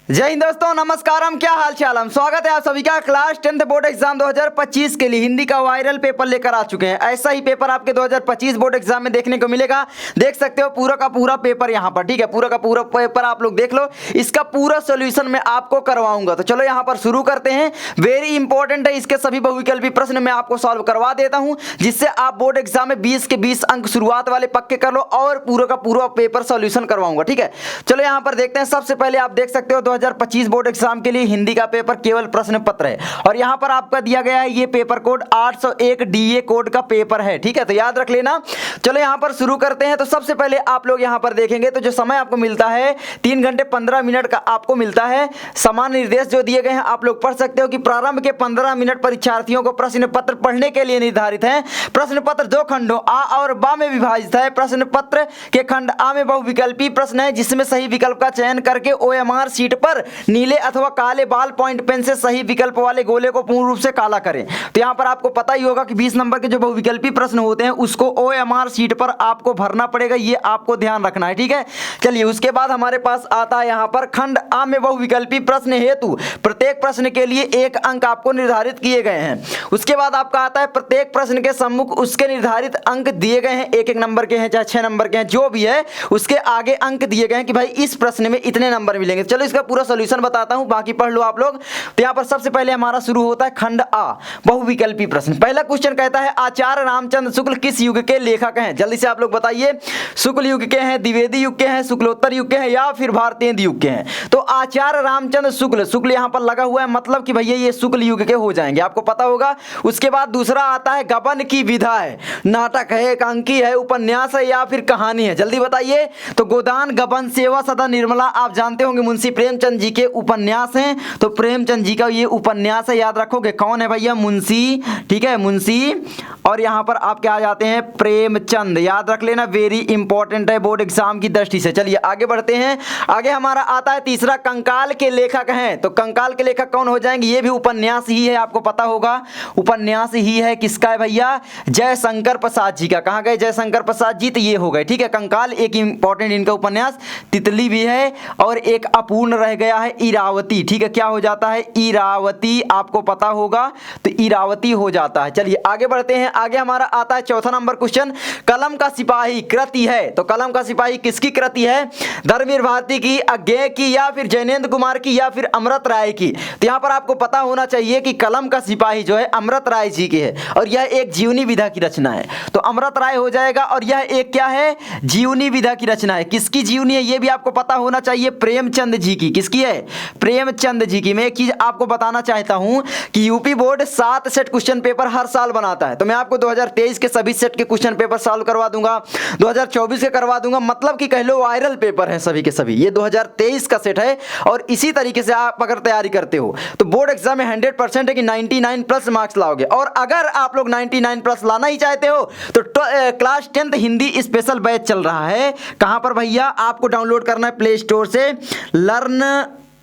जय हिंद दोस्तों, नमस्कारम। क्या हाल चाल हम स्वागत है आप सभी का क्लास 10th बोर्ड एग्जाम 2025 के लिए हिंदी का वायरल पेपर लेकर आ चुके हैं। ऐसा ही पेपर आपके 2025 बोर्ड एग्जाम में देखने को मिलेगा। देख सकते हो पूरा का पूरा पेपर यहाँ पर, ठीक है। पूरा का पूरा पेपर आप लोग देख लो, इसका पूरा सोल्यूशन मैं आपको करवाऊंगा। तो चलो यहाँ पर शुरू करते हैं। वेरी इंपॉर्टेंट है, इसके सभी बहुविकल्पी प्रश्न मैं आपको सॉल्व करवा देता हूँ, जिससे आप बोर्ड एग्जाम में 20 के 20 अंक शुरुआत वाले पक्के कर लो और पूरा का पूरा पेपर सोल्यूशन करवाऊंगा, ठीक है। चलो यहाँ पर देखते हैं। सबसे पहले आप देख सकते हो 2025 बोर्ड एग्जाम के लिए हिंदी का पेपर केवल प्रश्न पत्र है और यहां पर आपका दिया गया है ये पेपर कोड 801 डीए कोड का पेपर है, ठीक है। तो याद रख लेना। चलो यहां पर शुरू करते हैं। तो सबसे पहले आप लोग यहां पर देखेंगे तो जो समय आपको मिलता है 3 घंटे 15 मिनट का आपको मिलता है। समान निर्देश जो दिए गए हैं आप लोग पढ़ सकते हो कि प्रारंभ के 15 मिनट परीक्षार्थियों को प्रश्न पत्र पढ़ने के लिए निर्धारित है। प्रश्न पत्र 2 खंडों आ और बा में विभाजित है। प्रश्न पत्र के खंड आ में बहुविकल्पी प्रश्न है, जिसमें सही विकल्प का चयन करके ओएमआर शीट पर नीले अथवा काले बाल पॉइंट पेन से सही विकल्प वाले गोले को पूर्ण रूप से काला करें। तो यहां पर आपको पता ही होगा कि 20 नंबर के जो बहुविकल्पी प्रश्न होते हैं उसको ओएमआर शीट पर आपको भरना पड़ेगा, ये आपको ध्यान रखना है, ठीक है। चलिए उसके बाद हमारे पास आता है यहां पर खंड आ में बहुविकल्पी प्रश्न हेतु प्रत्येक प्रश्न के लिए 1 अंक आपको निर्धारित किए गए हैं। उसके बाद आपका आता है प्रत्येक प्रश्न के सम्मुख उसके निर्धारित अंक दिए गए हैं। 1-1 नंबर के हैं चाहे 6 नंबर के हैं, जो भी है उसके आगे अंक दिए गए हैं कि भाई इस प्रश्न में इतने नंबर मिलेंगे। चलो इसका पूरा सोल्यूशन बताता हूं, बाकी पढ़ लो आप लोग। तो यहां पर सबसे पहले हमारा शुरू होता है खंड आ बहुविकल्पी प्रश्न। पहला क्वेश्चन कहता है आचार्य रामचंद्र शुक्ल किस युग के लेखक हैं? जल्दी से आप लोग बताइए। शुक्ल युग के हैं, द्विवेदी युग के हैं, शुक्लोत्तर युग के हैं या फिर भारतीय युग के हैं? तो आचार्य रामचंद्र शुक्ल, शुक्ल यहां पर लगा हुआ है, मतलब कि भैया ये शुक्ल युग के हो जाएंगे, आपको पता होगा। उसके बाद दूसरा आता है गबन की विधा है, नाटक है, एकांकी है, उपन्यास है या फिर कहानी है? जल्दी बताइए। तो गोदान, गबन, सेवा सदा निर्मला आप जानते होंगे मुंशी प्रेमचंद जी के उपन्यास हैं। तो प्रेमचंद जी का ये उपन्यास है, याद रखोगे। कौन है भैया? मुंशी, ठीक है, मुंशी। और यहां पर आप क्या आ जाते हैं? प्रेमचंद, याद रख लेना, वेरी इंपॉर्टेंट है बोर्ड एग्जाम की दृष्टि से। चलिए आगे बढ़ते हैं। आगे हमारा आता है तीसरा, कंकाल के लेखक हैं। तो कंकाल के लेखक कौन हो जाएंगे? ये भी उपन्यास ही है, आपको पता होगा, उपन्यास ही है। किसका है भैया? जयशंकर प्रसाद जी का। कहां गए जयशंकर प्रसाद जी? तो ये हो गए, ठीक है। कंकाल एक इंपॉर्टेंट इनका उपन्यास। तितली भी है और एक अपूर्ण रह गया है, इरावती, ठीक है। क्या हो जाता है? इरावती, आपको पता होगा, तो इरावती हो जाता है। चलिए आगे बढ़ते हैं। आगे हमारा आता है चौथा नंबर क्वेश्चन, कलम का सिपाही कृति है। तो कलम का सिपाही किसकी कृति है? धर्मवीर भारती की, अज्ञेय की या फिर जैनेन्द्र कुमार की या फिर अमृत राय की? तो यहां पर आपको पता होना चाहिए कि कलम का सिपाही जो है अमृत राय जी की है और यह एक जीवनी विधा की रचना है। तो अमृत राय हो जाएगा और यह एक क्या है? जीवनी विधा की रचना है। किसकी जीवनी है ये भी आपको पता होना चाहिए, प्रेमचंद जी की। किसकी है? प्रेमचंद जी की। मैं एक चीज आपको बताना चाहता हूं कि UP board 7 set question paper हर साल बनाता है। तो मैं आपको 2023 के सभी सेट के क्वेश्चन पेपर सॉल्व करवा दूंगा, 2024 के करवा दूंगा, मतलब कि कह लो वायरल पेपर है सभी के सभी। ये 2023 का सेट है और इसी तरीके से आप अगर तैयारी करते हो तो बोर्ड एग्जाम में 100% है कि 99 प्लस मार्क्स लाओगे। और अगर आप लोग 99 प्लस लाना ही चाहते हो तो class 10th Hindi special batch चल रहा है। कहां पर भैया? आपको डाउनलोड करना है प्ले स्टोर से, लर्न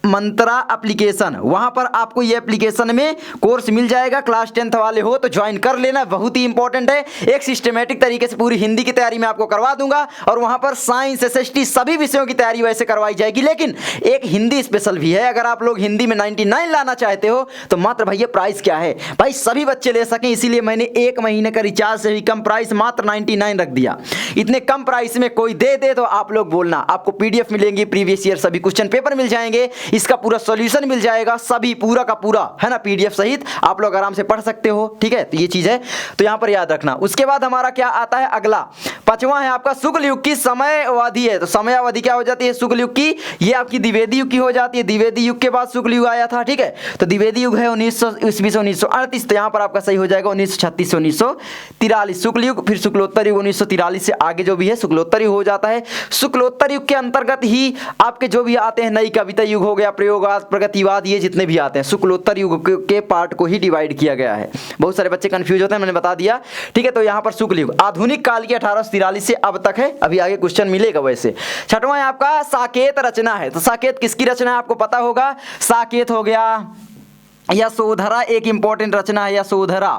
मंत्रा एप्लीकेशन, वहां पर आपको ये एप्लीकेशन में कोर्स मिल जाएगा। क्लास 10th वाले हो तो ज्वाइन कर लेना, बहुत ही इंपॉर्टेंट है। एक सिस्टमेटिक तरीके से पूरी हिंदी की तैयारी मैं आपको करवा दूंगा और वहां पर साइंस, एसएसटी सभी विषयों की तैयारी वैसे करवाई जाएगी, लेकिन एक हिंदी स्पेशल भी है। अगर आप लोग हिंदी में 99 लाना चाहते हो तो मात्र भैया प्राइस क्या है भाई, सभी बच्चे ले सकें, इसीलिए मैंने 1 महीने का रिचार्ज से भी कम प्राइस मात्र 99 रख दिया। इतने कम प्राइस में कोई दे दे तो आप लोग बोलना। आपको पीडीएफ मिलेंगी, प्रीवियस ईयर सभी क्वेश्चन पेपर मिल जाएंगे, इसका पूरा सॉल्यूशन मिल जाएगा, सभी पूरा का पूरा है ना, पीडीएफ सहित आप लोग आराम से पढ़ सकते हो, ठीक है। तो ये चीज है, तो यहां पर याद रखना। उसके बाद हमारा क्या आता है? अगला 5वां है आपका शुक्ल युग की समय अवधि है। तो समय अवधि क्या हो जाती है? शुक्ल युग की, ये आपकी द्विवेदी युग की हो जाती है। द्विवेदी युग के बाद शुक्ल युग आया था, ठीक है। तो द्विवेदी युग है 1900 ईस्वी से 1938। तो यहां पर आपका सही हो जाएगा 1936 से 1943 शुक्ल युग। फिर शुक्लोत्तर युग 1943 से आगे जो भी है शुक्लोत्तर युग हो जाता है। शुक्लोत्तर युग के अंतर्गत ही आपके जो भी आते हैं, नई कविता युग हो गया, प्रयोग प्रगतिवाद, ये जितने भी आते हैं शुक्लोत्तर युग के पार्ट को ही डिवाइड किया गया है। बहुत सारे बच्चे कंफ्यूज होते हैं, मैंने बता दिया, ठीक है। तो यहां पर शुक्ल युग आधुनिक काल की 1843 से अब तक है, अभी आगे क्वेश्चन मिलेगा वैसे। 6वां है आपका साकेत रचना है। तो साकेत किसकी रचना है? आपको पता होगा, साकेत हो गया यशोधरा एक इंपॉर्टेंट रचना है। यशोधरा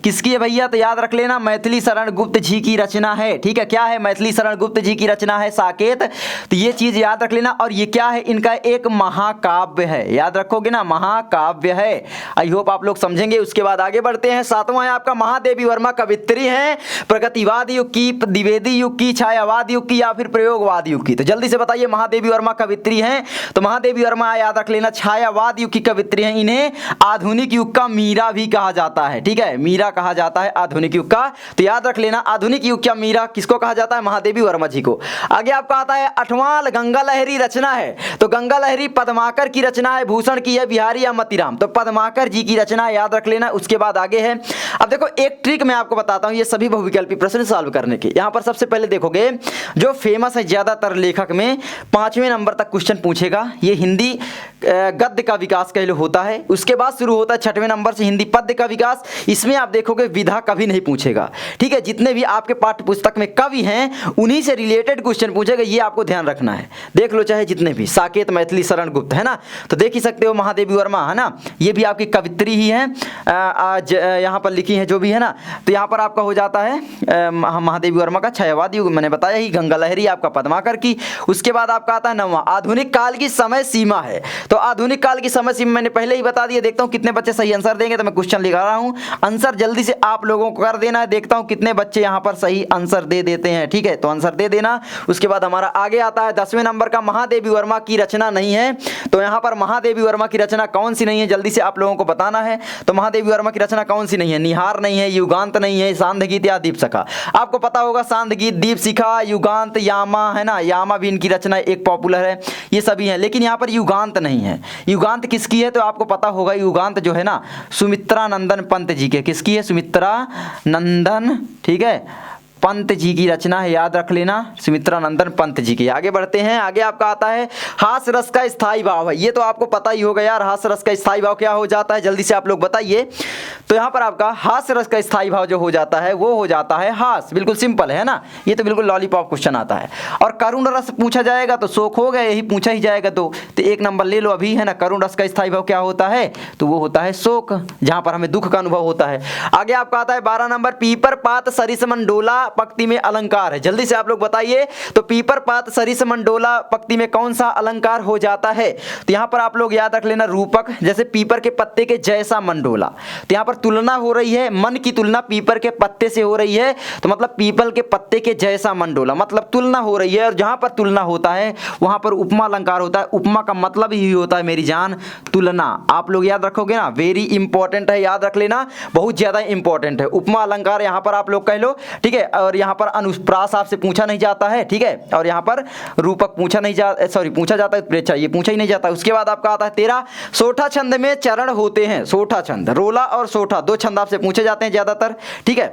किसकी है भैया? तो याद रख लेना, मैथिली शरण गुप्त जी की रचना है। ठीक है, क्या है? मैथिली शरण गुप्त जी की रचना है साकेत। तो ये चीज याद रख लेना। और ये क्या है? इनका एक महाकाव्य है। याद रखोगे ना, महाकाव्य है। आई होप आप लोग समझेंगे। उसके बाद आगे बढ़ते हैं। सातवां है आपका महादेवी वर्मा कवित्री है, प्रगतिवाद युग की, द्विवेदी युग की, छायावाद युग की या फिर प्रयोगवाद युग की? तो जल्दी से बताइए। महादेवी वर्मा कवित्री हैं, तो महादेवी वर्मा याद रख लेना छायावाद युग की कवित्री हैं। इन्हें आधुनिक युग का मीरा भी कहा जाता है। ठीक है, मीरा कहा जाता है आधुनिक युग का। तो याद रख लेना, आधुनिक युग का मीरा किसको कहा जाता है? महादेवी वर्मा जी को। आगे आपका आता है आठवां, गंगा लहरी रचना है। तो गंगा लहरी पद्माकर की रचना है, भूषण की है, बिहारी या मतीराम? तो पद्माकर जी की रचना है, याद रख लेना। उसके बाद आगे है, अब देखो एक ट्रिक मैं आपको बताता हूं ये सभी बहुविकल्पी प्रश्न सॉल्व करने की। यहां पर सबसे पहले देखोगे जो फेमस है ज्यादातर लेखक में 5वें नंबर तक क्वेश्चन पूछेगा। ये हिंदी गद्य का विकास कह लो होता है। उसके बाद शुरू होता है 6वें नंबर से हिंदी पद्य का विकास। इसमें आप देखोगे विधा कभी नहीं पूछेगा। ठीक है, जितने भी आपके पाठ्य पुस्तक में कवि हैं उन्हीं से रिलेटेड क्वेश्चन पूछेगा, ये आपको ध्यान रखना है। देख लो चाहे जितने भी, साकेत, मैथिली शरण गुप्त, है ना? तो देख ही सकते हो महादेवी वर्मा, है ना? ये भी आपकी कवित्री ही है, आज यहाँ पर लिखी है जो भी है ना। तो यहाँ पर आपका हो जाता है महादेवी वर्मा का छायावाद युग, मैंने बताया ही। गंगा लहरी आपका पद्माकर की। उसके बाद आपका आता है 9वां, आधुनिक काल की समय सीमा है। तो आधुनिक काल की समय सीमा मैंने पहले ही बता दिया। देखता हूं कितने बच्चे सही आंसर देंगे। तो मैं क्वेश्चन लिखा रहा हूं, आंसर जल्दी से आप लोगों को कर देना है। देखता हूं कितने बच्चे यहां पर सही आंसर दे देते हैं। ठीक है, तो आंसर दे देना। उसके बाद हमारा आगे आता है 10वें नंबर का, महादेवी वर्मा की रचना नहीं है। तो यहां पर महादेवी वर्मा की रचना कौन सी नहीं है, जल्दी से आप लोगों को बताना है। तो महादेवी वर्मा की रचना कौन सी नहीं है? निहार नहीं है, युगांत नहीं है, सांध्य गीत या दीपशिखा? आपको पता होगा सांध्य गीत, दीपशिखा, युगांत, यामा, है ना? यामा भी इनकी रचना एक पॉपुलर है, ये सभी हैं। लेकिन यहाँ पर युगांत नहीं है। युगांत किसकी है? तो आपको पता होगा युगांत जो है ना सुमित्रा नंदन पंत जी के। किसकी है? सुमित्रा नंदन, ठीक है, पंत जी की रचना है। याद रख लेना, सुमित्रा नंदन पंत जी की। आगे बढ़ते हैं। आगे आपका आता है हास्य रस का स्थायी भाव है। ये तो आपको पता ही होगा यार, हास्य रस का स्थायी भाव क्या हो जाता है, जल्दी से आप लोग बताइए। तो यहाँ पर आपका हास्य रस का स्थायी भाव जो हो जाता है वो हो जाता है हास्य। बिल्कुल सिंपल है ना, ये तो बिल्कुल लॉलीपॉप क्वेश्चन आता है। और करुण रस पूछा जाएगा तो शोक हो गया, यही पूछा ही जाएगा। तो 1 नंबर ले लो अभी, है ना? करुण रस का स्थायी भाव क्या होता है? तो वो होता है शोक, जहां पर हमें दुख का अनुभव होता है। आगे आपका आता है 12 नंबर, पीपर पात सरिस मंडोला पंक्ति में अलंकार है। जल्दी से आप लोग बताइए। तो पीपर पात सरिस मंडोला पंक्ति में कौन सा अलंकार हो जाता है? तो यहां पर आप लोग याद रख लेना रूपक, जैसे पीपर के पत्ते के जैसा मंडोला। तो यहां पर तुलना हो रही है, मन की तुलना पीपर के पत्ते से हो रही है। तो मतलब पीपल के पत्ते के जैसा मंडोला, मतलब तुलना हो रही है। और जहां पर तुलना होता है वहां पर उपमा अलंकार होता है। उपमा का मतलब ही होता है मेरी जान तुलना। आप लोग याद रखोगे ना, वेरी इंपॉर्टेंट है, याद रख लेना, बहुत ज्यादा इंपॉर्टेंट है। उपमा अलंकार यहां पर आप लोग कह लो, ठीक है। और यहां पर अनुप्रास आपसे पूछा नहीं जाता है, ठीक है। और यहां पर रूपक पूछा नहीं जाता, सॉरी पूछा जाता है, ये पूछा ही नहीं जाता। उसके बाद आपका आता है 13, सोठा छंद में चरण होते हैं। सोठा छंद, रोला और सोठा दो छंद आपसे पूछे जाते हैं ज्यादातर, ठीक है।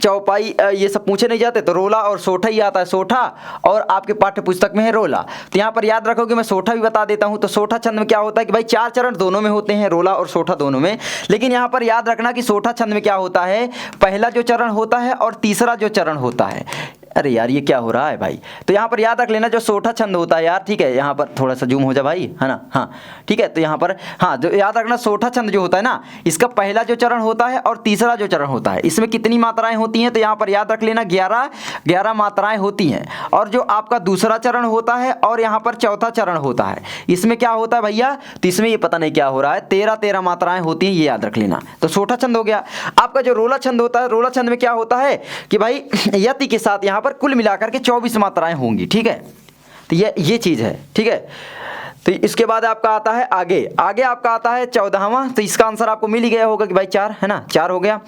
चौपाई ये सब पूछे नहीं जाते, तो रोला और सोठा ही आता है। सोठा और आपके पाठ्य पुस्तक में है रोला। तो यहाँ पर याद रखोगे, मैं सोठा भी बता देता हूँ। तो सोठा छंद में क्या होता है कि भाई 4 चरण दोनों में होते हैं, रोला और सोठा दोनों में। लेकिन यहाँ पर याद रखना कि सोठा छंद में क्या होता है, पहला जो चरण होता है और तीसरा जो चरण होता है। अरे यार ये क्या हो रहा है भाई। तो यहाँ पर याद रख लेना जो सोठा छंद होता है यार, ठीक है। यहाँ पर थोड़ा सा जूम हो जा भाई, है ना, हाँ ठीक है। तो यहाँ पर हाँ, जो याद रखना सोठा छंद जो होता है ना, इसका पहला जो चरण होता है और तीसरा जो चरण होता है, इसमें कितनी मात्राएं होती हैं? तो यहाँ पर याद रख लेना 11 मात्राएं होती हैं। और जो आपका दूसरा चरण होता है और यहाँ पर चौथा चरण होता है, इसमें क्या होता है भैया? तो इसमें ये पता नहीं क्या हो रहा है, 13 मात्राएं होती हैं, ये याद रख लेना। तो सोठा छंद हो गया। आपका जो रोला छंद होता है, रोला छंद में क्या होता है कि भाई यति के साथ यहाँ पर कुल मिलाकर के 24 मात्राएं होंगी, ठीक है। तो ये चीज है, ठीक है। तो इसके बाद आपका आता है आगे आपका आता है 14वां। तो इसका आंसर आपको मिल ही गया होगा कि भाई 4 है ना, 4 हो गया।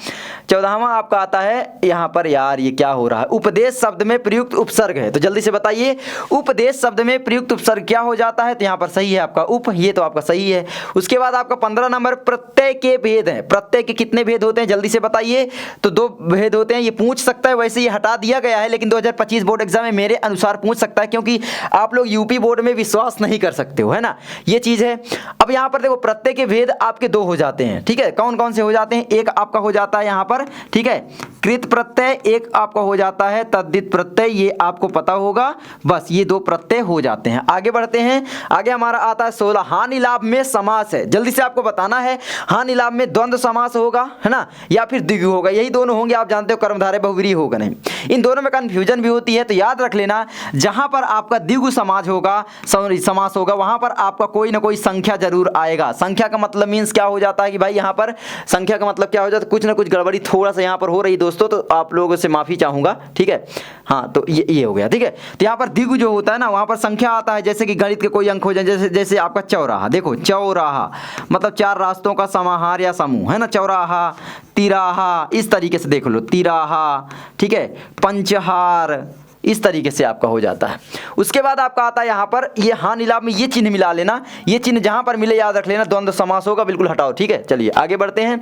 14वां आपका आता है यहाँ पर, यार ये क्या हो रहा है, उपदेश शब्द में प्रयुक्त उपसर्ग है। तो जल्दी से बताइए, उपदेश शब्द में प्रयुक्त उपसर्ग क्या हो जाता है? तो यहाँ पर सही है आपका उप, ये तो आपका सही है। उसके बाद आपका 15 नंबर, प्रत्यय के भेद है। प्रत्यय के कितने भेद होते हैं, जल्दी से बताइए। तो 2 भेद होते हैं, ये पूछ सकता है, वैसे ये हटा दिया गया है, लेकिन 2025 बोर्ड एग्जाम में मेरे अनुसार पूछ सकता है, क्योंकि आप लोग यूपी बोर्ड में विश्वास नहीं कर सकते, है ना, ये चीज है। अब यहां पर देखो, प्रत्यय के भेद आपके 2 हो जाते हैं, ठीक है। कौन कौन से हो जाते हैं? एक आपका हो जाता है यहां पर, ठीक है, कृत प्रत्यय एक आपका हो जाता है तद्धित प्रत्यय, ये आपको पता होगा। बस ये दो प्रत्यय हो जाते हैं। आगे बढ़ते हैं। आगे हमारा आता है 16 हानि लाभ में समास है। जल्दी से आपको बताना है हानि लाभ में द्वंद्व समास होगा, है ना, या फिर द्विगु होगा, यही दोनों होंगे। आप जानते हो कर्मधारय बहुव्रीहि होगा नहीं, इन दोनों में कंफ्यूजन भी होती है। तो याद रख लेना जहां पर आपका द्विगु समास होगा वहां पर आपका कोई ना कोई संख्या जरूर आएगा। संख्या का मतलब मीन्स क्या हो जाता है कि भाई यहाँ पर संख्या का मतलब क्या हो जाता है, कुछ ना कुछ गड़बड़ी थोड़ा सा यहाँ पर हो रही दोस्तों, तो आप लोगों से माफी चाहूंगा, ठीक है। हाँ, तो ये हो गया, ठीक है। तो यहाँ पर द्विगु जो होता है ना वहां पर संख्या आता है, जैसे कि गणित के कोई अंक हो जाए, जैसे आपका चौराहा। देखो चौराहा मतलब चार रास्तों का समाहार या समूह, है ना। चौराहा, तिराहा, इस तरीके से देख लो, तिराहा, ठीक है, पंचहार, इस तरीके से आपका हो जाता है। उसके बाद आपका आता है यहाँ पर ये हानि लाभ में ये चिन्ह मिला लेना, ये चिन्ह जहां पर मिले याद रख लेना द्वंद्व समास होगा, बिल्कुल हटाओ, ठीक है। चलिए आगे बढ़ते हैं।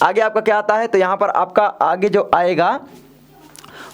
आगे आपका क्या आता है, तो यहाँ पर आपका आगे जो आएगा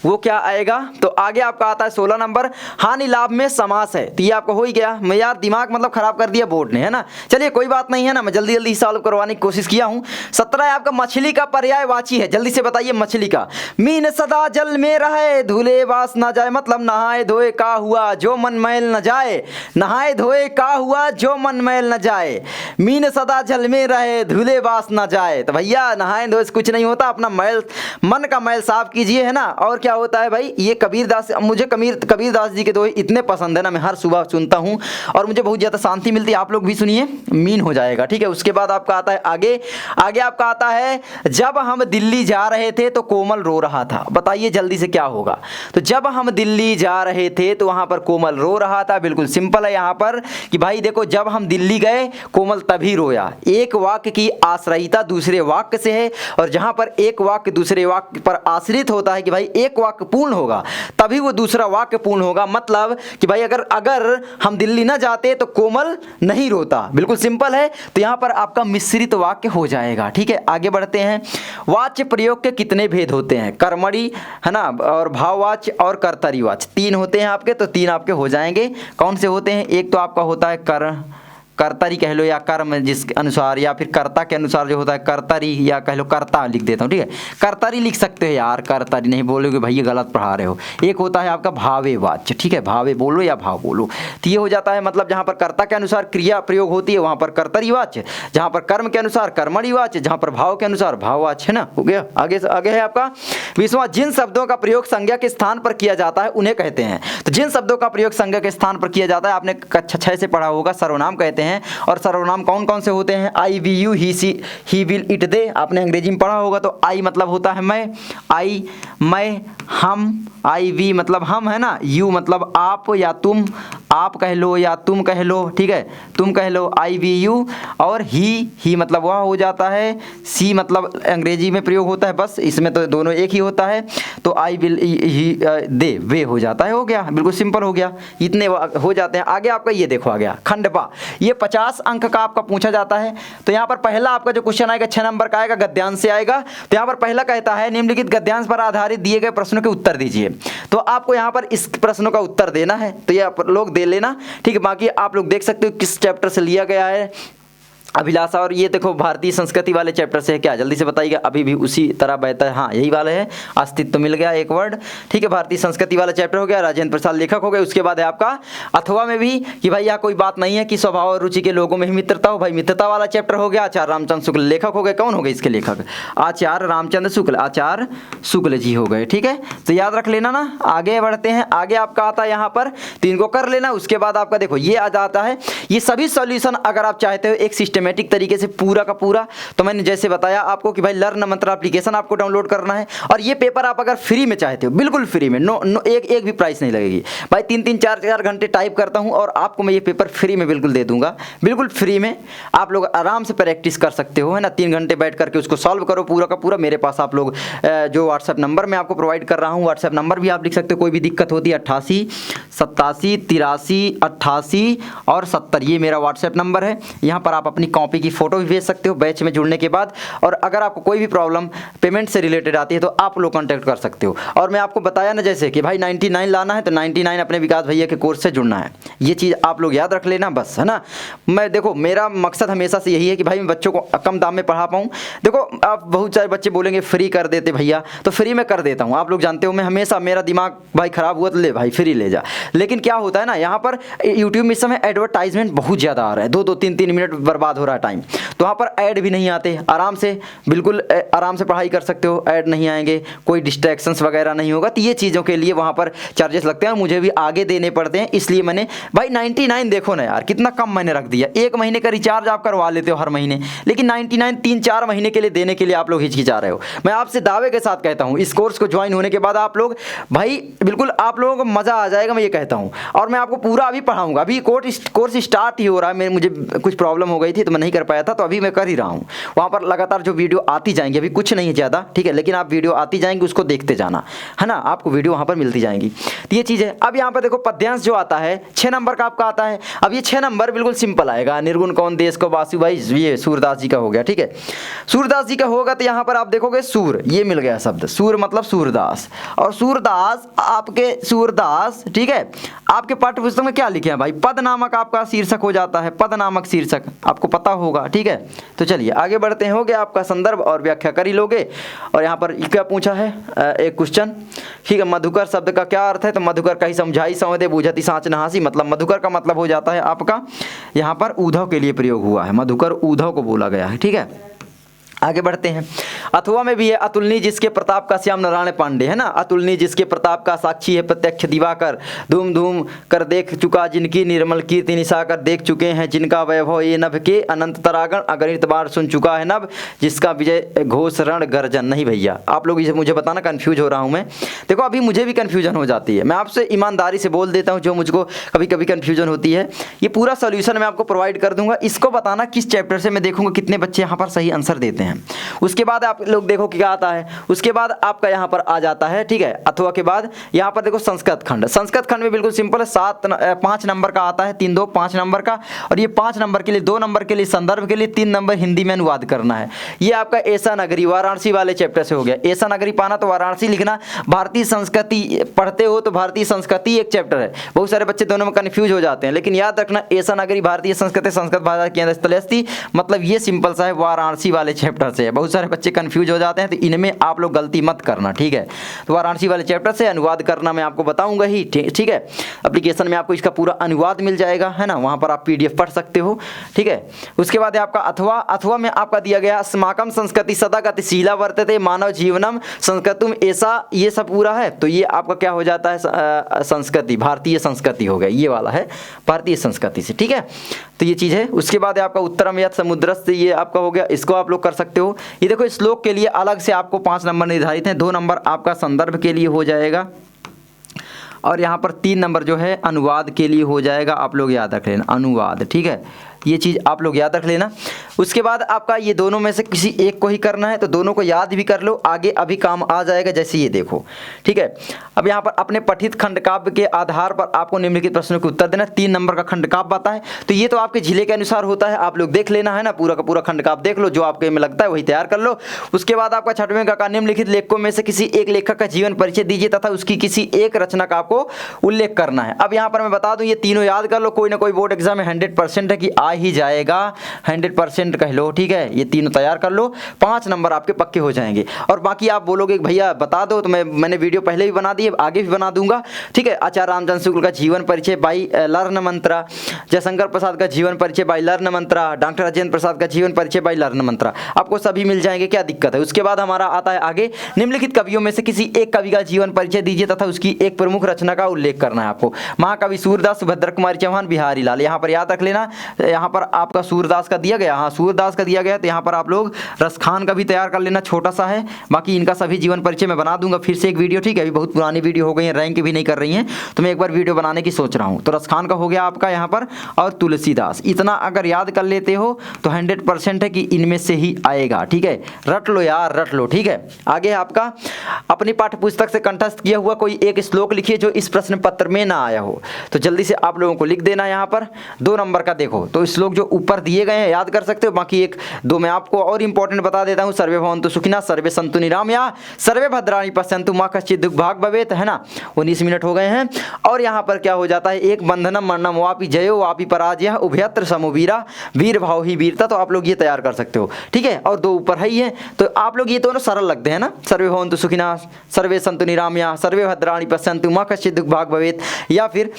वो क्या आएगा, तो आगे आपका आता है 16 नंबर हानि लाभ में समास है। तो ये आपको हो ही गया। मैं यार दिमाग मतलब खराब कर दिया बोर्ड ने, है ना। चलिए कोई बात नहीं है ना, मैं जल्दी जल्दी सॉल्व करवाने की कोशिश किया हूँ। 17 आपका मछली का पर्यायवाची है। जल्दी से बताइए मछली का। मीन सदा जल में रहे धुले वास न जाए, मतलब नहाए धोए का हुआ जो मन मैल न जाए, नहाए धोए का हुआ जो मन मैल न जाए, मीन सदा जल में रहे धुले वास न जाए। तो भैया नहाए धोए से कुछ नहीं होता, अपना मैल मन का मैल साफ कीजिए, है ना। और क्या होता है भाई, ये कबीरदास, मुझे कबीरदास जी के दोहे इतने पसंद है ना, मैं हर सुबह सुनता हूँ और मुझे बहुत ज़्यादा शांति मिलती है। आप लोग भी सुनिए, मीन हो जाएगा, ठीक है। उसके बाद आपका आता है आगे आपका आता है जब हम दिल्ली जा रहे थे तो कोमल रो रहा था। बताइए जल्दी से क्या होगा। तो जब हम दिल्ली जा रहे थे तो वहां पर कोमल रो रहा था। बिल्कुल सिंपल है यहाँ पर कि भाई देखो जब हम दिल्ली गए कोमल तभी रोया। एक वाक्य की आश्रयता दूसरे वाक्य से है, और जहां पर एक वाक्य दूसरे वाक्य पर आश्रित होता है कि भाई एक वाक्य पूर्ण होगा तभी वो दूसरा वाक्य पूर्ण होगा। मतलब कि भाई अगर हम दिल्ली ना जाते तो कोमल नहीं रोता। बिल्कुल सिंपल है। तो यहां पर आपका मिश्रित वाक्य हो जाएगा, ठीक है। आगे बढ़ते हैं। वाच्य प्रयोग के कितने भेद होते हैं, कर्मणी, है ना, और भाववाच्य और कर्तरी वाच्य, 3 होते हैं आपके। तो 3 आपके हो जाएंगे। कौन से होते हैं, एक तो आपका होता है कर्तरी कह लो या कर्म जिसके अनुसार, या फिर कर्ता के अनुसार जो होता है कर्तरी, या कह लो कर्ता लिख देता हूँ, ठीक है। कर्तरी लिख सकते हो यार, कर्तरी नहीं बोलोगे भैया गलत पढ़ा रहे हो। एक होता है आपका भावे वाच्य, ठीक है, भावे बोलो या भाव बोलो। तो ये हो जाता है मतलब जहाँ पर कर्ता के अनुसार क्रिया प्रयोग होती है वहाँ पर कर्तरी वाच्य, जहाँ पर कर्म के अनुसार कर्मणि वाच्य, जहाँ पर भाव के अनुसार भाव वाच्य, है ना। हो गया। आगे है आपका 20वां जिन शब्दों का प्रयोग संज्ञा के स्थान पर किया जाता है उन्हें कहते हैं। तो जिन शब्दों का प्रयोग संज्ञा के स्थान पर किया जाता है आपने कक्षा 6 से पढ़ा होगा, सर्वनाम कहते हैं। और सर्वनाम कौन कौन से होते हैं, I, we, you, he, she, he, will, it, they, आपने अंग्रेजी में पढ़ा होगा। तो आई मतलब होता है मैं, आई मैं, हम, आई वी मतलब हम, है ना, यू मतलब आप या तुम, आप कह लो या तुम कह लो, ठीक है, तुम कह लो, आई वी यू। और ही मतलब वह हो जाता है, सी मतलब अंग्रेजी में प्रयोग होता है, बस इसमें तो दोनों एक ही होता है। तो आई विल, ही, दे, वे हो जाता है। हो गया, बिल्कुल सिंपल हो गया, इतने हो जाते हैं। आगे आपका ये देखो आ गया खंडपा, ये 50 अंक का आपका पूछा जाता है। तो यहाँ पर पहला आपका जो क्वेश्चन आएगा 6 नंबर का आएगा, गद्यांश से आएगा। तो यहाँ पर पहला कहता है निम्नलिखित गद्यांश पर आधारित दिए गए प्रश्नों के उत्तर दीजिए। तो आपको यहाँ पर इस प्रश्नों का उत्तर देना है, तो ये आप लोग दे लेना, ठीक है। बाकी आप लोग देख सकते हो किस चैप्टर से लिया गया है, अभिलाषा। और ये देखो भारतीय संस्कृति वाले चैप्टर से है क्या, जल्दी से बताइएगा। अभी भी उसी तरह बहता है, हाँ यही वाला है, अस्तित्व मिल गया एक वर्ड, ठीक है। भारतीय संस्कृति वाला चैप्टर हो गया, राजेंद्र प्रसाद लेखक हो गए। उसके बाद है आपका अथवा में भी कि भाई यहाँ कोई बात नहीं है कि स्वभाव और रुचि के लोगों में ही मित्रता हो, भाई मित्रता वाला चैप्टर हो गया। आचार्य रामचंद्र शुक्ल लेखक हो गए। कौन हो गए इसके लेखक, आचार्य रामचंद्र शुक्ल, आचार्य शुक्ल जी हो गए, ठीक है। तो याद रख लेना ना। आगे बढ़ते हैं। आगे आपका आता है यहाँ पर 3 को कर लेना। उसके बाद आपका देखो ये आ जाता है, ये सभी सॉल्यूशन अगर आप चाहते हो एक सिस्टमेटिक तरीके से पूरा का पूरा, तो मैंने जैसे बताया आपको कि भाई लर्न मंत्र एप्लीकेशन आपको डाउनलोड करना है। और ये पेपर आप अगर फ्री में चाहते हो, बिल्कुल फ्री में, नो एक भी प्राइस नहीं लगेगी भाई। 3-3 4-4 घंटे टाइप करता हूं और आपको मैं ये पेपर फ्री में बिल्कुल दे दूंगा, बिल्कुल फ्री में। आप लोग आराम से प्रैक्टिस कर सकते हो, है ना। 3 घंटे बैठ करके उसको सॉल्व करो पूरा का पूरा। मेरे पास आप लोग जो व्हाट्सएप नंबर मैं आपको प्रोवाइड कर रहा हूँ, व्हाट्सएप नंबर भी आप लिख सकते हो। कोई भी दिक्कत होती है 88 87 83 88 और 70, ये मेरा व्हाट्सएप नंबर है। यहाँ पर आप अपनी कॉपी की फ़ोटो भी भेज सकते हो बैच में जुड़ने के बाद। और अगर आपको कोई भी प्रॉब्लम पेमेंट से रिलेटेड आती है तो आप लोग कॉन्टैक्ट कर सकते हो। और मैं आपको बताया ना जैसे कि भाई 99 लाना है तो 99 अपने विकास भैया के कोर्स से जुड़ना है, ये चीज़ आप लोग याद रख लेना बस, है ना। मैं देखो मेरा मकसद हमेशा से यही है कि भाई मैं बच्चों को कम दाम में पढ़ा पाऊँ। देखो आप बहुत सारे बच्चे बोलेंगे फ्री कर देते भैया, तो फ्री में कर देता हूँ। आप लोग जानते हो मैं हमेशा, मेरा दिमाग भाई ख़राब हुआ तो ले भाई फ्री ले जा। लेकिन क्या होता है ना, यहाँ पर यूट्यूब में इस समय एडवर्टाइजमेंट बहुत ज़्यादा आ रहा है, 2-2 3-3 मिनट बर्बाद हो रहा है टाइम। तो वहाँ पर ऐड भी नहीं आते, आराम से बिल्कुल आराम से पढ़ाई कर सकते हो, ऐड नहीं आएंगे, कोई डिस्ट्रैक्शंस वगैरह नहीं होगा। तो ये चीज़ों के लिए वहाँ पर चार्जेस लगते हैं, मुझे भी आगे देने पड़ते हैं। इसलिए मैंने भाई 99 देखो ना यार कितना कम मैंने रख दिया। 1 महीने का रिचार्ज आप करवा लेते हो हर महीने, लेकिन 99 3-4 महीने के लिए देने के लिए आप लोग हिचकिचा रहे हो। मैं आपसे दावे के साथ कहता हूँ इस कोर्स को ज्वाइन होने के बाद आप लोग भाई बिल्कुल आप लोगों को मज़ा आ जाएगा, मैं ये कहता हूँ। और मैं आपको पूरा अभी पढ़ाऊँगा, अभी कोर्स स्टार्ट ही हो रहा है। मुझे कुछ प्रॉब्लम हो गई थी तो मैं नहीं कर पाया था, तो अभी मैं कर ही रहा हूँ। वहाँ पर लगातार जो वीडियो आती जाएंगी, अभी कुछ नहीं है ज़्यादा, ठीक है, लेकिन आप वीडियो आती जाएंगी उसको देखते जाना, है ना, आपको वीडियो वहाँ पर मिलती जाएंगी। तो ये चीज़ है। अब यहाँ पर देखो पद्यांश जो आता है 6 नंबर का आपका आता है। अब ये 6 नंबर बिल्कुल सिंपल आएगा। निर्गुण कौन देश को वासु, भाई ये सूरदास जी का हो गया, ठीक है, सूरदास जी का होगा। तो यहाँ पर आप देखोगे सूर, ये मिल गया शब्द, सूर मतलब सूरदास। और सूरदास आपके सूरदास, ठीक है, आपके पाठ्य पुस्तक में क्या लिखे हैं भाई, पद नामक आपका शीर्षक हो जाता है, पद नामक शीर्षक आपको पता होगा, ठीक है। तो चलिए आगे बढ़ते हैं, हो गया आपका संदर्भ और व्याख्या कर ही लोगे। और यहाँ पर क्या पूछा है एक क्वेश्चन, ठीक है, मधुकर शब्द का क्या अर्थ है, तो मधुकर कहीं समझाई संवदे बूझती साँच नहासी, मतलब मधुकर का मतलब हो जाता है आपका यहाँ पर ऊधव के लिए प्रयोग हुआ है, मधुकर ऊधव को बोला गया है, ठीक है। आगे बढ़ते हैं। अथवा में भी है अतुलनीय जिसके प्रताप का श्याम नारायण पांडे, है ना, अतुलनीय जिसके प्रताप का साक्षी है प्रत्यक्ष दिवाकर, धूम धूम कर देख चुका जिनकी निर्मल कीर्ति निशाकर, देख चुके हैं जिनका वैभव ये नभ के अनंत तरागण, अगणित बार सुन चुका है नभ जिसका विजय घोष रण गर्जन। नहीं भैया आप लोग इसे मुझे बताना, कन्फ्यूज हो रहा हूँ मैं। देखो अभी मुझे भी कन्फ्यूजन हो जाती है, मैं आपसे ईमानदारी से बोल देता हूँ जो मुझको कभी कभी कन्फ्यूजन होती है। ये पूरा सोल्यूशन मैं आपको प्रोवाइड कर दूंगा, इसको बताना किस चैप्टर से, मैं देखूंगा कितने बच्चे यहाँ पर सही आंसर देते हैं। उसके बाद आप लोग देखो क्या आता है, उसके बाद आपका यहाँ पर आ जाता है, ठीक है, अथवा के बाद यहाँ पर देखो संस्कृत खंड। संस्कृत खंड में बिल्कुल सिंपल है, 5 नंबर का आता है, 3 2 5 नंबर का। और ये 5 नंबर के लिए, 2 नंबर के लिए संदर्भ के लिए, 3 नंबर हिंदी में अनुवाद करना है। ये आपका ऐसा नगरी वाराणसी वाले चैप्टर से हो गया। ऐसा नगरी पाना तो वाराणसी लिखना। भारतीय संस्कृति पढ़ते हो तो भारतीय संस्कृति एक चैप्टर है, बहुत सारे बच्चे दोनों में कन्फ्यूज हो जाते हैं, लेकिन याद रखना ऐसा नगरी भारतीय संस्कृति, संस्कृत भाषा केंद्र स्थल अस्ति, मतलब ये सिंपल सा है, वाराणसी वाले चैप्टर से है। बहुत सारे बच्चे कंफ्यूज हो जाते हैं, तो इनमें आप लोग गलती मत करना, ठीक है। तो वाराणसी वाले चैप्टर से अनुवाद करना मैं आपको बताऊंगा ही, ठीक है। एप्लीकेशन में आपको इसका पूरा अनुवाद मिल जाएगा, है ना, वहां पर आप PDF पढ़ सकते हो, ठीक है। उसके बाद आपका अथवा, अथवा में आपका दिया गया अस्माकम संस्कृति सदा गतिशीला वर्तते मानव जीवनम संस्कृतुम, ऐसा ये सब पूरा है। तो ये आपका क्या हो जाता है, संस्कृति, भारतीय संस्कृति हो गया, ये वाला है भारतीय संस्कृति से, ठीक है। तो ये चीज़ है। उसके बाद आपका उत्तरम यत् समुद्रस्थ, ये आपका हो गया, इसको आप लोग कर सकते हो। ये देखो श्लोक के लिए अलग से आपको 5 नंबर निर्धारित हैं, 2 नंबर आपका संदर्भ के लिए हो जाएगा, और यहाँ पर 3 नंबर जो है अनुवाद के लिए हो जाएगा। आप लोग याद रख लेना अनुवाद, ठीक है, ये चीज़ आप लोग याद रख लेना। उसके बाद आपका ये दोनों में से किसी एक को ही करना है, तो दोनों को याद भी कर लो, आगे अभी काम आ जाएगा। जैसे ये देखो, ठीक है। अब यहाँ पर अपने पठित खंड काव्य के आधार पर आपको निम्नलिखित प्रश्नों के उत्तर देना। 3 नंबर का खंड काव्य आता है, तो ये तो आपके जिले के अनुसार होता है, आप लोग देख लेना, है ना, पूरा का पूरा खंड काव्य देख लो, जो आपके में लगता है वही तैयार कर लो। उसके बाद आपका 6वें का निम्नलिखित लेखकों में से किसी एक लेखक का जीवन परिचय दीजिए तथा उसकी किसी एक रचना का आपको उल्लेख करना है। अब यहाँ पर मैं बता दूं, ये तीनों याद कर लो, कोई ना कोई बोर्ड एग्जाम में 100% है कि आ ही जाएगा, 100% कह लो, ठीक है। ये तीनों तैयार कर लो, 5 नंबर आपके पक्के हो जाएंगे। और बाकी आप बोलोगे भैया बता दो, तो मैंने वीडियो पहले भी बना दी है, आगे भी बना दूंगा, ठीक है। आचार्य रामचंद्र शुक्ल का जीवन परिचय by Learn Mantra, Jaishankar Prasad का जीवन परिचय by Learn Mantra, doctor Rajendra Prasad का जीवन परिचय बाई लर्न मंत्रा, आपको सभी मिल जाएंगे, क्या दिक्कत है। उसके बाद हमारा आता है आगे, निम्नलिखित कवियों में से किसी एक कवि का जीवन परिचय दीजिए तथा उसकी एक प्रमुख रचना का उल्लेख करना है आपको। महाकवि सूरदास, सुभद्रा कुमारी चौहान, बिहारी लाल, यहाँ पर याद रख लेना। यहाँ पर आपका सूरदास का दिया गया, हाँ सूरदास का दिया गया, तो यहाँ पर आप लोग रसखान का भी तैयार कर लेना, छोटा सा है। बाकी इनका सभी जीवन परिचय मैं बना दूंगा फिर से एक वीडियो, ठीक है। अभी बहुत पुरानी वीडियो हो गई है, रैंक भी नहीं कर रही हैं, तो मैं एक बार वीडियो बनाने की सोच रहा हूँ। तो रसखान का हो गया आपका यहाँ पर, और तुलसीदास, इतना अगर याद कर लेते हो तो 100% है कि इनमें से ही आएगा, ठीक है। रट लो यार, रट लो, ठीक है। आगे आपका अपनी पाठ्य पुस्तक से कंठस्थ किया हुआ कोई एक श्लोक लिखिए जो इस प्रश्न पत्र में ना आया हो। तो जल्दी से आप लोगों को लिख देना यहाँ पर 2 नंबर का। देखो तो श्लोक जो ऊपर दिए गए हैं याद कर सकते हो। सकते हो। बाकी एक दो मैं आपको और इंपॉर्टेंट बता देता हूँ, सर्वे भवन्तु सुखिनः, सर्वे सन्तु निरामया, सर्वे भद्राणि पश्यन्तु मा कश्चित् दुर्भाग् भवेत्, है ना। 19 मिनट हो गए हैं। और यहाँ पर क्या हो जाता है, एक बंधनम मरणम वापि जयो वापि पराजय उभयत्र समो वीरा, वीर भाव ही वीरता। तो आप लोग ये तैयार कर सकते हो, ठीक है। और दो ऊपर है ही है, तो आप लोग ये दोनों सरल लगते हैं ना, सर्वे भवन्तु सुखिनः, सर्वे सन्तु निरामया, सर्वे भद्राणि पश्यन्तु मा कश्चित् दुर्भाग् भवेत्, या फिर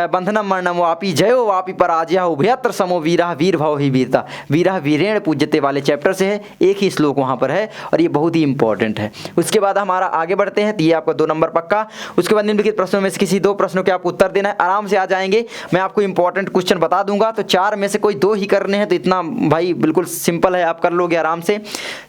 बंधनम मरणम वापि जयो वापि पराजय उभयत्र समो वीरा, वीर भाव ही वीरता। वीरा वीरेण पूज्यते वाले चैप्टर से है, एक ही श्लोक वहाँ पर है और ये बहुत ही इंपॉर्टेंट है। उसके बाद हमारा आगे बढ़ते हैं, तो ये आपका 2 नंबर पक्का। उसके बाद निम्नलिखित प्रश्नों में से किसी 2 प्रश्नों के आपको उत्तर देना है, आराम से आ जाएंगे। मैं आपको इंपॉर्टेंट क्वेश्चन बता दूंगा, तो 4 में से कोई 2 ही करने हैं, तो इतना भाई बिल्कुल सिंपल है, आप कर लोगे आराम से।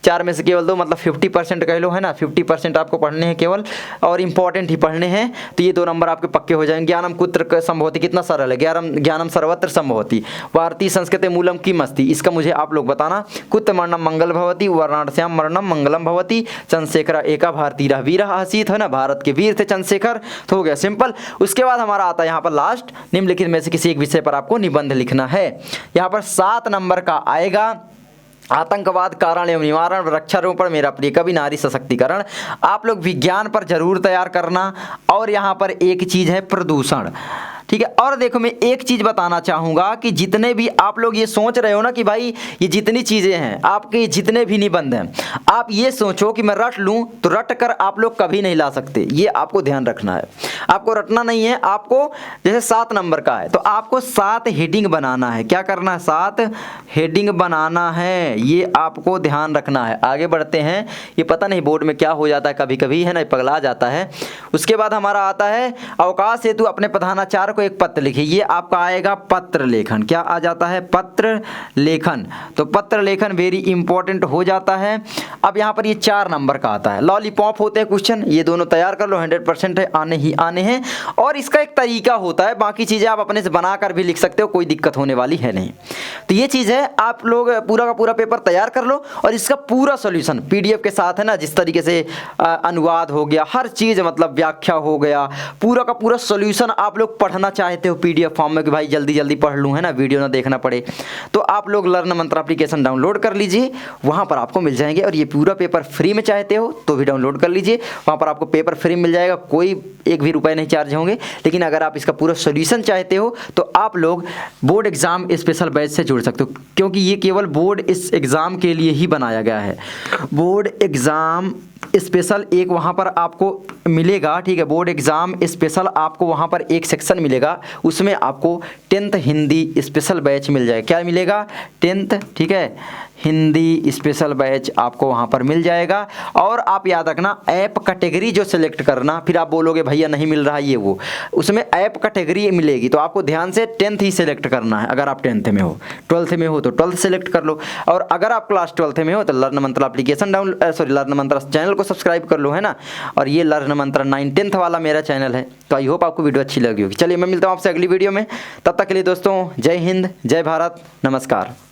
4 में से केवल 2 मतलब 50% कह लो, है ना। 50% आपको पढ़ने हैं केवल, और इंपॉर्टेंट ही पढ़ने हैं, तो ये 2 नंबर आपके पक्के हो जाएंगे। ज्ञानम कुत्र संभवति, कितना सरल है, ज्ञानम सर्वत्र संभवति, भारतीय संस्कृति मूलम किम अस्ति, इसका मुझे आप लोग बताना। कुत्र मरणम मंगल भवति, वर्णाढ्याम मरणम मंगलम भवति, चंद्रशेखर एका भारतीय वीरः आसीत्, है ना, भारत के वीर थे चंद्रशेखर। तो हो गया सिंपल। उसके बाद हमारा आता है यहाँ पर लास्ट, निम्नलिखित में से किसी एक विषय पर आपको निबंध लिखना है। यहाँ पर 7 नंबर का आएगा, आतंकवाद कारण एवं निवारण, वृक्षारोपण, मेरा प्रिय कवि, नारी सशक्तिकरण। आप लोग विज्ञान पर जरूर तैयार करना। और यहाँ पर एक चीज़ है प्रदूषण, ठीक है। और देखो मैं एक चीज़ बताना चाहूँगा कि जितने भी आप लोग ये सोच रहे हो ना कि भाई ये जितनी चीज़ें हैं आपके, जितने भी निबंध हैं, आप ये सोचो कि मैं रट लूँ, तो रट कर आप लोग कभी नहीं ला सकते, ये आपको ध्यान रखना है। आपको रटना नहीं है, आपको जैसे 7 नंबर का है तो आपको 7 हेडिंग बनाना है। क्या करना है, 7 हेडिंग बनाना है, ये आपको ध्यान रखना है। आगे बढ़ते हैं, ये पता नहीं बोर्ड में क्या हो जाता है कभी कभी, है ना, पगला जाता है। उसके बाद हमारा आता है अवकाश हेतु अपने प्रधानाचार्य को एक पत्र लिखिए, ये आपका आएगा पत्र लेखन। क्या आ जाता है, पत्र लेखन। तो पत्र लेखन वेरी इंपॉर्टेंट हो जाता है। अब यहाँ पर ये 4 नंबर का आता है, लॉलीपॉप होते हैं क्वेश्चन, ये दोनों तैयार कर लो, 100% है, आने ही आने हैं। और इसका एक तरीका होता है, बाकी चीज़ें आप अपने से बनाकर भी लिख सकते हो, कोई दिक्कत होने वाली है नहीं। तो ये चीज़ है, आप लोग पूरा का पूरा पेपर तैयार कर लो और इसका पूरा सोल्यूशन PDF के साथ, है ना, जिस तरीके से अनुवाद हो गया, हर चीज़ मतलब व्याख्या हो गया, पूरा का पूरा सोल्यूशन आप लोग पढ़ना चाहते हो PDF फॉर्म में कि भाई जल्दी जल्दी पढ़ लूँ, है ना, वीडियो ना देखना पड़े, तो आप लोग लर्न मंत्र एप्लीकेशन डाउनलोड कर लीजिए, वहाँ पर आपको मिल जाएंगे। और ये पूरा पेपर फ्री में चाहते हो तो भी डाउनलोड कर लीजिए, वहाँ पर आपको पेपर फ्री मिल जाएगा, कोई 1 भी रुपये नहीं चार्ज होंगे। लेकिन अगर आप इसका पूरा सोल्यूशन चाहते हो तो आप लोग बोर्ड एग्ज़ाम स्पेशल बैच से जुड़ सकते हो, क्योंकि ये केवल बोर्ड इस एग्ज़ाम के लिए ही बनाया गया है। बोर्ड एग्ज़ाम स्पेशल एक वहाँ पर आपको मिलेगा, ठीक है, बोर्ड एग्ज़ाम स्पेशल आपको वहाँ पर एक सेक्शन मिलेगा, उसमें आपको 10th हिंदी स्पेशल बैच मिल जाएगा। क्या मिलेगा, 10th, ठीक है, हिंदी स्पेशल बैच आपको वहाँ पर मिल जाएगा। और आप याद रखना ऐप कैटेगरी जो सिलेक्ट करना, फिर आप बोलोगे भैया नहीं मिल रहा ये वो, उसमें ऐप कैटेगरी मिलेगी, तो आपको ध्यान से 10th ही सिलेक्ट करना है। अगर आप 10th में हो, 12th में हो तो 12th सेलेक्ट कर लो, और अगर आप क्लास 12th में हो तो लर्न मंत्र एप्लीकेशन लर्न मंत्र चैनल को सब्सक्राइब कर लो, है ना। और ये लर्न मंत्र 9th वाला मेरा चैनल है। तो आई होप आपको वीडियो अच्छी लगी होगी। चलिए मैं मिलता हूँ आपसे अगली वीडियो में, तब तक के लिए दोस्तों जय हिंद, जय भारत, नमस्कार।